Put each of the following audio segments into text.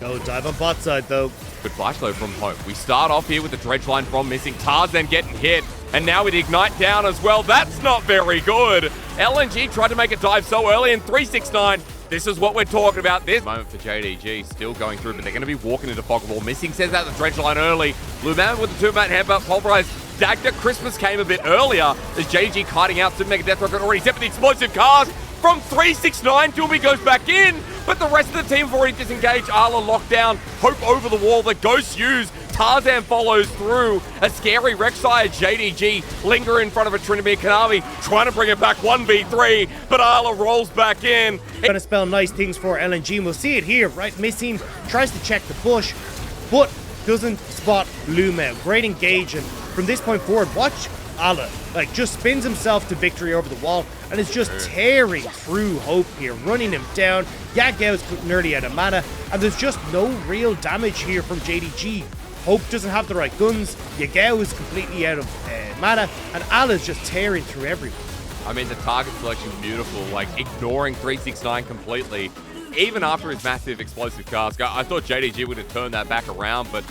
No dive on bot side, though. Good flash though from Hope. We start off here with the dredge line from missing. Tarzan getting hit. And now with Ignite down as well. That's not very good. LNG tried to make a dive so early in 369. This is what we're talking about. This moment for JDG still going through, but they're going to be walking into Fog of War. Missing sends out the dredge line early. Luman with the 2-man headbutt. Pulverized. Dagda. Christmas came a bit earlier as JDG kiting out. Super Mega Death Rocket already set for the explosive cars. From 369, Doomy goes back in, but the rest of the team have already disengaged. Ala locked down, Hope over the wall, the Ghost used. Tarzan follows through. A scary Rek'Sai JDG linger in front of a Tryndamere Kanavi, trying to bring it back 1v3, but Ala rolls back in. Gonna spell nice things for LNG, and we'll see it here, right? Missing, tries to check the bush, but doesn't spot Luma. Great engage, and from this point forward, watch Ala, like, just spins himself to victory over the wall and is just tearing through Hope here, running him down. Yagao's nearly out of mana, and there's just no real damage here from JDG. Hope doesn't have the right guns, Yagao is completely out of mana, and Ala's just tearing through everyone. I mean, the target selection beautiful, like ignoring 369 completely. Even after his massive explosive cast, I thought JDG would have turned that back around, but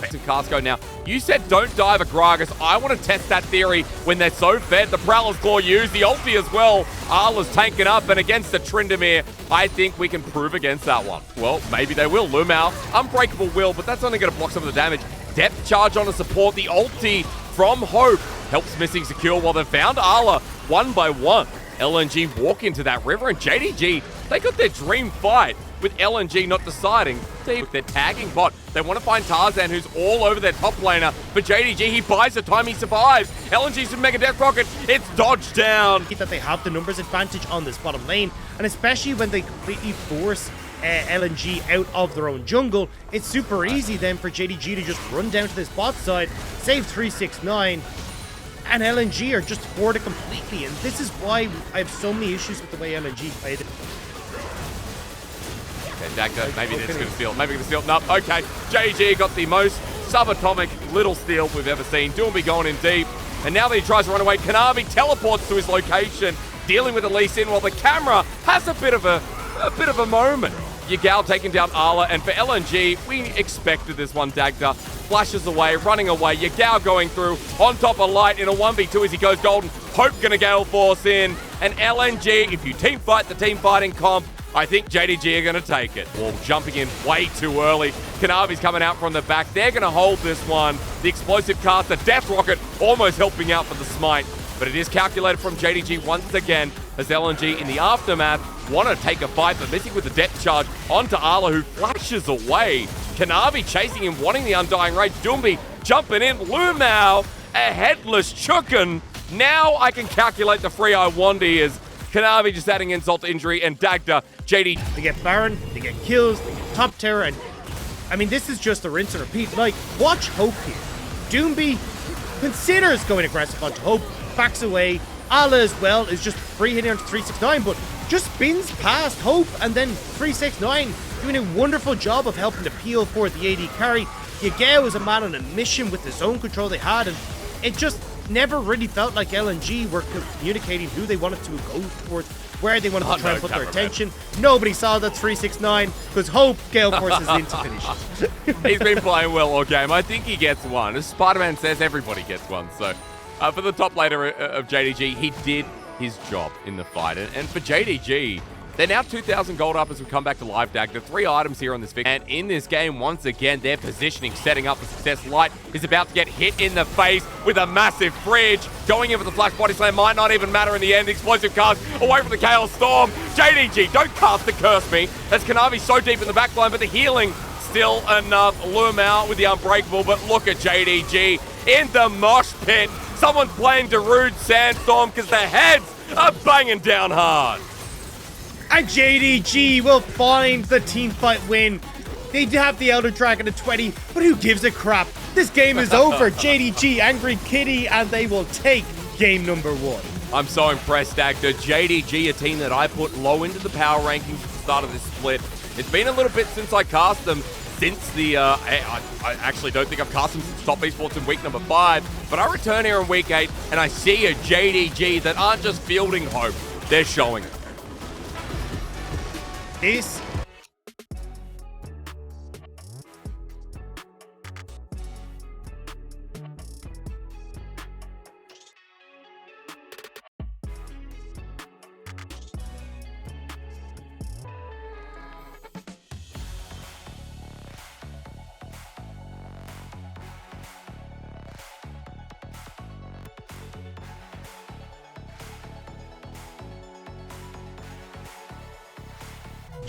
to Casco now. You said don't dive a Gragas. I want to test that theory when they're so fed. The Prowler's Claw used, the ulti as well. Ala's tanking up, and against the Tryndamere, I think we can prove against that one. Well, maybe they will. Lumao, Unbreakable will, but that's only going to block some of the damage. Depth charge on the support. The ulti from Hope helps Missing secure while they found Ala one by one. LNG walk into that river, and JDG, they got their dream fight with LNG not deciding. They're tagging bot. They want to find Tarzan, who's all over their top laner. But JDG, he buys the time, he survives. LNG's with Mega Death Rocket. It's dodged down. That they have the numbers advantage on this bottom lane, and especially when they completely force LNG out of their own jungle, it's super easy then for JDG to just run down to this bot side, save 369, and LNG are just thwarted completely. And this is why I have so many issues with the way LNG played it. Okay, Dagda, maybe it's going to steal. Maybe going to steal. Nope. Okay, JG got the most subatomic little steal we've ever seen. Doomby going in deep, and now that he tries to run away, Kanavi teleports to his location, dealing with the Lee Sin while the camera has a bit of a moment. Yagao taking down Ala, and for LNG, we expected this one. Dagda flashes away, running away. Yagao going through on top of Light in a 1v2 as he goes golden. Hope gonna Gale Force in, and LNG, if you team fight the team fighting comp, I think JDG are going to take it. Wall jumping in way too early. Kanavi's coming out from the back. They're going to hold this one. The explosive cast, the Death Rocket, almost helping out for the smite. But it is calculated from JDG once again as LNG in the aftermath want to take a fight, but missing with the depth charge onto Ala, who flashes away. Kanavi chasing him, wanting the Undying Rage. Doomby jumping in. Lumao, a headless Chukin. Now I can calculate the free I want is. Kanavi just adding insult to injury, and Dagda, JD. They get Baron, they get kills, they get top terror, and I mean, this is just a rinse and repeat. Like, watch Hope here. Doomby considers going aggressive onto Hope, backs away. Ala as well is just free hitting onto 369, but just spins past Hope, and then 369 doing a wonderful job of helping to peel for the AD carry. Yagao was a man on a mission with the zone control they had, and it just never really felt like LNG were communicating who they wanted to go towards, where they wanted to try and put their attention. Nobody saw that 369 because Hope Gale Force is in to finish it. He's been playing well all game. I think he gets one. As Spider-Man says, everybody gets one. So for the top laner of JDG, he did his job in the fight. And for JDG, they're now 2,000 gold up as we come back to live Dagda. 3 items here on this victory. And in this game, once again, their positioning setting up for success. Light is about to get hit in the face with a massive fridge. Going in for the flash body slam might not even matter in the end. Explosive cast away from the Chaos Storm. JDG, don't cast the curse me. As Kanavi so deep in the backline, but the healing still enough. Lure him out with the Unbreakable, but look at JDG in the mosh pit. Someone's playing Darude Sandstorm because their heads are banging down hard. And JDG will find the team fight win. They have the Elder Dragon at 20, but who gives a crap? This game is over. JDG, Angry Kitty, and they will take game number 1. I'm so impressed, Dagda. JDG, a team that I put low into the power rankings at the start of this split. It's been a little bit since I cast them. Since the, I actually don't think I've cast them since Top Esports in week number 5, but I return here in week 8, and I see a JDG that aren't just fielding Hope, they're showing it. This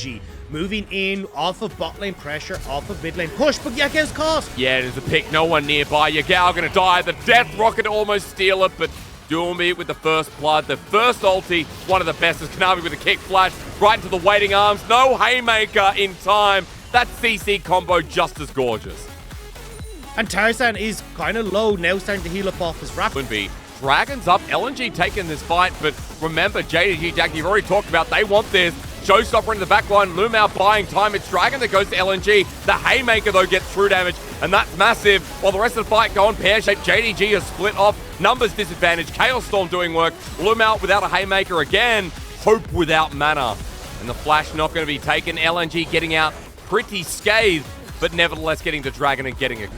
JDG. Moving in off of bot lane pressure, off of mid lane push, but Yageo's caught. Yeah, there's a pick, no one nearby. Yagao gonna die. The Death Rocket almost steal it, but Doomby with the first blood. The first ulti, one of the best, is Kanavi with a kick flash right into the waiting arms. No Haymaker in time. That CC combo just as gorgeous. And Tarzan is kind of low now, starting to heal up off his wrap. Dragons up, LNG taking this fight, but remember, JDG, Jack, you've already talked about, they want this. Showstopper into the backline, Lumao buying time. It's Dragon that goes to LNG. The Haymaker, though, gets true damage, and that's massive. While the rest of the fight going pear-shaped, JDG is split off. Numbers disadvantage, Chaos Storm doing work. Lumao without a Haymaker again. Hope without mana. And the flash not going to be taken. LNG getting out pretty scathed, but nevertheless getting the Dragon and getting it.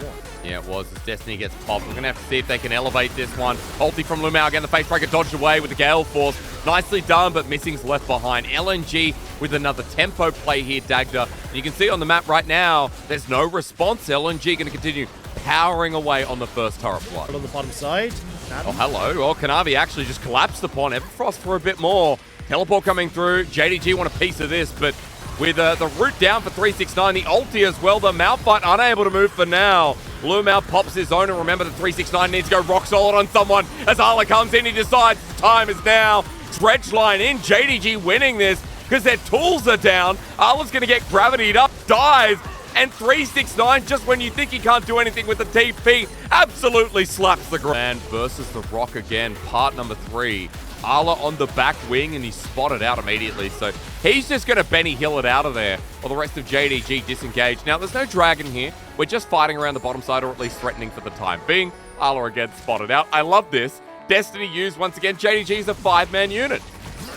Yeah, it was. As Destiny gets popped, we're going to have to see if they can elevate this one. Ulti from Lumao again. The Facebreaker dodged away with the Gale Force. Nicely done, but Missing's left behind. LNG with another tempo play here, Dagda. And you can see on the map right now, there's no response. LNG going to continue powering away on the first turret block. On the bottom side. Oh, hello. Well, Kanavi actually just collapsed upon Everfrost for a bit more. Teleport coming through. JDG want a piece of this, but with the root down for 369, the ulti as well. The Malphite unable to move for now. Lumao pops his own, and remember the 369 needs to go rock solid on someone. As Ale comes in, he decides time is now. Dredge line in, JDG winning this because their tools are down. Ale's going to get gravitied up, dies, and 369, just when you think he can't do anything with the TP, absolutely slaps the ground. And versus the Rock again, part number 3. Ala on the back wing, and he's spotted out immediately. So he's just going to Benny Hill it out of there, while the rest of JDG disengaged. Now, there's no Dragon here. We're just fighting around the bottom side, or at least threatening for the time being. Ala again spotted out. I love this. Destiny used once again. JDG is a 5-man unit.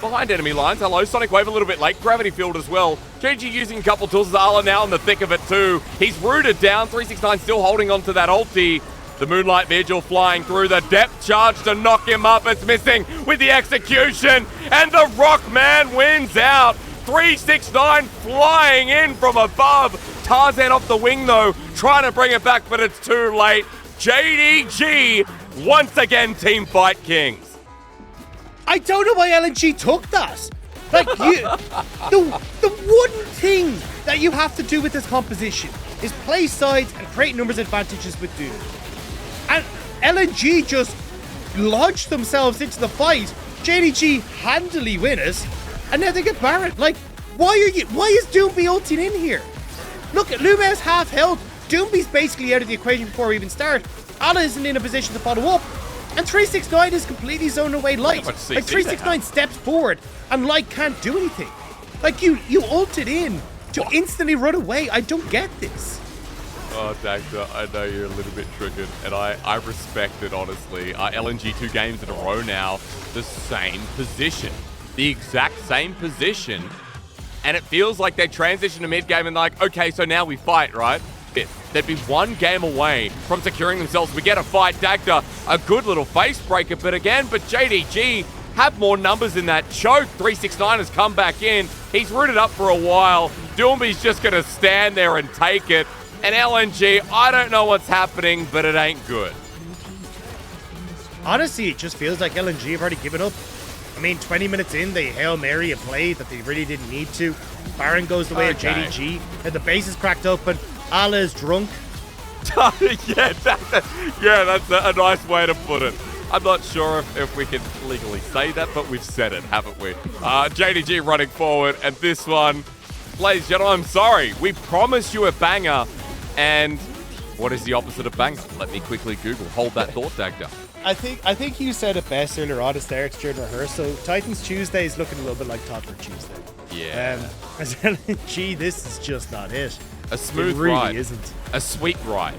Behind enemy lines. Hello, Sonic Wave a little bit late. Gravity Field as well. JDG using a couple tools. Ala now in the thick of it too. He's rooted down. 369 still holding on to that ulti. The Moonlight Vigil flying through, the depth charge to knock him up. It's missing with the execution, and the Rockman wins out. 369 flying in from above. Tarzan off the wing though, trying to bring it back, but it's too late. JDG once again team fight kings. I don't know why LNG took that. Like, the one thing that you have to do with this composition is play sides and create numbers advantages with Doom. And LNG just lodged themselves into the fight. JDG handily win it, and now they get Baron. Like, why is Doomby ulting in here? Look, Luma's half health. Doomby's basically out of the equation before we even start. Ala isn't in a position to follow up. And 369 is completely zoned away Light. Like, 369 steps forward, and Light can't do anything. Like, you ulted in to instantly run away. I don't get this. Oh, Dagda, I know you're a little bit triggered, and I respect it, honestly. LNG 2 games in a row now, the same position. The exact same position. And it feels like they transition to mid-game and like, okay, so now we fight, right? They'd be one game away from securing themselves. We get a fight. Dagda, a good little face breaker, but JDG have more numbers in that choke. 369 has come back in. He's rooted up for a while. Doomby's just going to stand there and take it. And LNG, I don't know what's happening, but it ain't good. Honestly, it just feels like LNG have already given up. I mean, 20 minutes in, they Hail Mary a play that they really didn't need to. Baron goes the way of JDG, and the base is cracked open. Ale is drunk. Yeah, that's a nice way to put it. I'm not sure if we can legally say that, but we've said it, haven't we? JDG running forward, and this one, ladies and gentlemen, I'm sorry. We promised you a banger, and what is the opposite of banger? Let me quickly Google. Hold that thought, Dagda. I think you said it best earlier on. It starts during rehearsal. Titans Tuesday is looking a little bit like Toddler Tuesday. Yeah. As LNG, this is just not it. A smooth it really ride. Isn't. A sweet ride.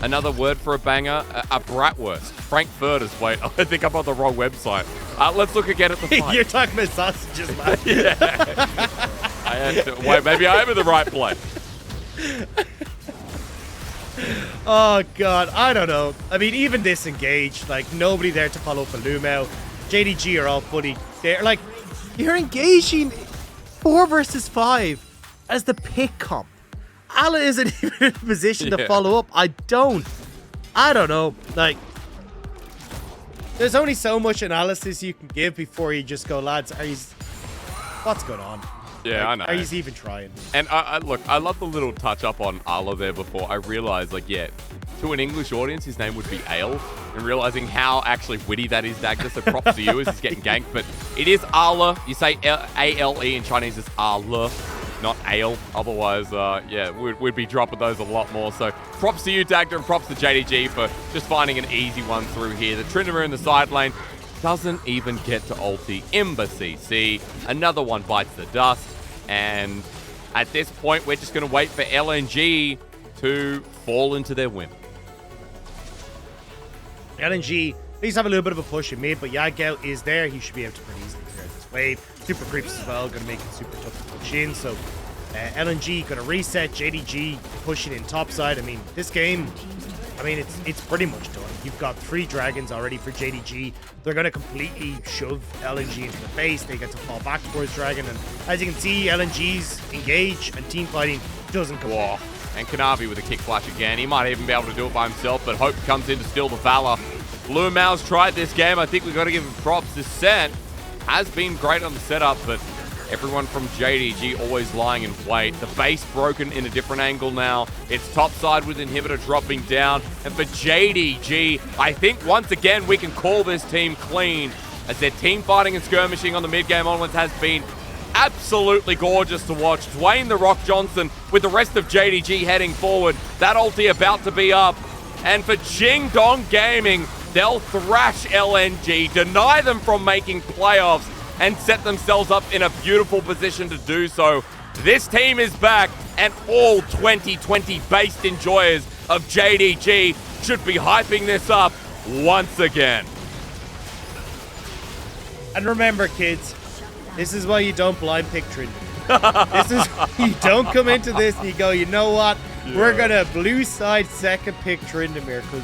Another word for a banger, a bratwurst. Frankfurters. Wait, I think I'm on the wrong website. Let's look again at the fight. You're talking about sausages, man. Yeah. I had to, wait, maybe I am in the right place. Oh, God. I don't know. I mean, even disengaged. Like, nobody there to follow up a Lumao. JDG are all fully there. Like, you're engaging 4 versus 5 as the pick comp. Ale isn't even in a position to follow up. I don't know. Like, there's only so much analysis you can give before you just go, lads, what's going on? Yeah, like, I know. He's even trying. And look, I love the little touch up on Ale there before. I realized, like, yeah, to an English audience, his name would be Ale. And realizing how actually witty that is, Dagda. So props to you as he's getting ganked. But it is Ale. You say A-L-E in Chinese, it's Ale, not Ale. Otherwise, yeah, we'd be dropping those a lot more. So props to you, Dagda, and props to JDG for just finding an easy one through here. The Tryndamere in the side lane doesn't even get to ulti. Embassy C. Another one bites the dust. And at this point, we're just going to wait for LNG to fall into their win. LNG, please have a little bit of a push in mid, but Yagel is there. He should be able to pretty easily clear this wave. Super creeps as well, going to make it super tough to push in. So LNG going to reset. JDG pushing in top side. I mean, this game, I mean, it's pretty much done. You've got 3 dragons already for JDG. They're going to completely shove LNG into the face. They get to fall back towards dragon. And as you can see, LNG's engage and team fighting doesn't come off. And Kanavi with a kick flash again. He might even be able to do it by himself, but Hope comes in to steal the Valor. Blue Mao's tried this game. I think we've got to give him props. This set has been great on the setup, but everyone from JDG always lying in wait. The base broken in a different angle now. It's top side with Inhibitor dropping down. And for JDG, I think once again we can call this team clean, as their team fighting and skirmishing on the mid game onwards has been absolutely gorgeous to watch. Dwayne The Rock Johnson with the rest of JDG heading forward. That ulti about to be up. And for Jing Dong Gaming, they'll thrash LNG, deny them from making playoffs, and set themselves up in a beautiful position to do so. This team is back, and all 2020-based enjoyers of JDG should be hyping this up once again. And remember, kids, this is why you don't blind pick Tryndamere. This is, you don't come into this and you go, you know what? Yeah. We're going to blue side second pick Tryndamere, because